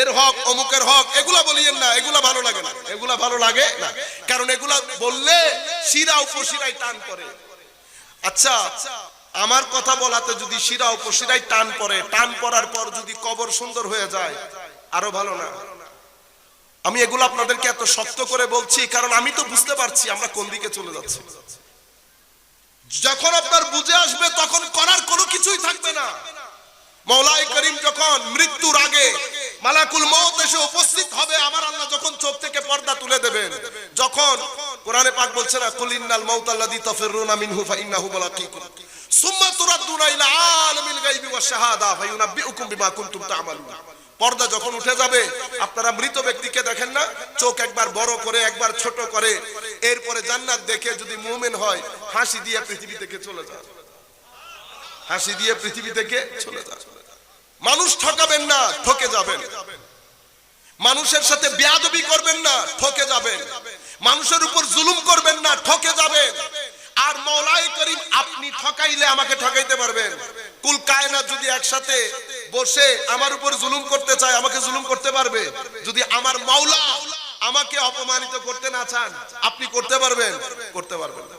এর হক অমুকের হক এগুলা বলিয়েন না, এগুলা ভালো লাগে না, এগুলা ভালো লাগে না, কারণ এগুলা বললে শিরা উপশিরায় টান পড়ে। আচ্ছা, আমার কথা বলাতে যদি শিরা উপশিরায় টান পড়ে, টান পড়ার পর যদি কবর সুন্দর হয়ে যায় আরো ভালো না? আমি এগুলো আপনাদেরকে এত শক্ত করে বলছি কারণ আমি তো বুঝতে পারছি আমরা কোন দিকে চলে যাচ্ছি। যখন আপনার বুঝে আসবে তখন করার কোনো কিছুই থাকবে না। মওলাই করিম যখন মৃত্যুর আগে মালাকুল মউত এসে উপস্থিত হবে, আমার আল্লাহ যখন চোখ থেকে পর্দা তুলে দেবেন, যখন কোরআনে পাক বলছে না, কুল ইন্নাল মাউতাল্লাযী তাফিরুনা মিনহু ফাইন্নাহু মুলাকীকুম সুম্মা তুরাদ্দুনা ইলা আলিমিল গায়বি ওয়াশ শাহাদা ফায়ুনাব্বিউকুম বিমা কুনতুম তা'মালুন। পর্দা যখন উঠে যাবে, আপনারা মৃত ব্যক্তিকে দেখেন না, চোখ একবার বড় করে একবার ছোট করে, এরপরে জান্নাত দেখে যদি মুমিন হয় হাসি দিয়ে পৃথিবী থেকে চলে যায়, হাসি দিয়ে পৃথিবী থেকে চলে যায়। মানুষ ঠকাবেন না, ঠকে যাবেন। মানুষের সাথে বেয়াদবি করবেন না, ঠকে যাবেন। মানুষের উপর জুলুম করবেন না, ঠকে যাবেন। আর মওলাই করিম আপনি ঠকাইলে আমাকে ঠকাইতে পারবেন। কুল কায়নাত যদি একসাথে বসে আমার উপর জুলুম করতে চায়, আমাকে জুলুম করতে পারবে? যদি আমার মাওলা আমাকে অপমানিত করতে না চান, আপনি করতে পারবেন? করতে পারবেন না।